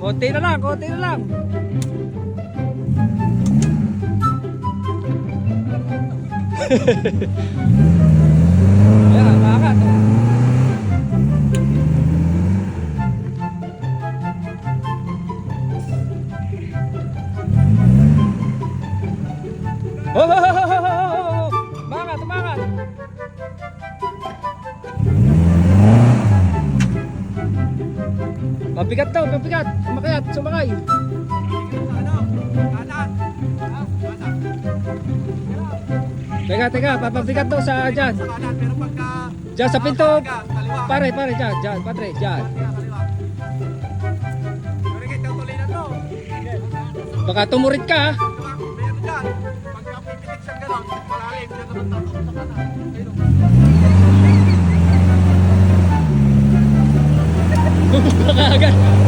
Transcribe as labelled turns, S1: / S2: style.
S1: Konti na lang, konti na lang. Ayan, maangat. Oh, oh, oh, oh, oh, oh. Maangat, maangat. Mabigat daw, mabigat. Sumakayat, sumakay. Teka, papabigat daw sa dyan. Dyan sa pinto. Pare, dyan, pare, dyan. Baka tumurit ka, ha? Baka agad.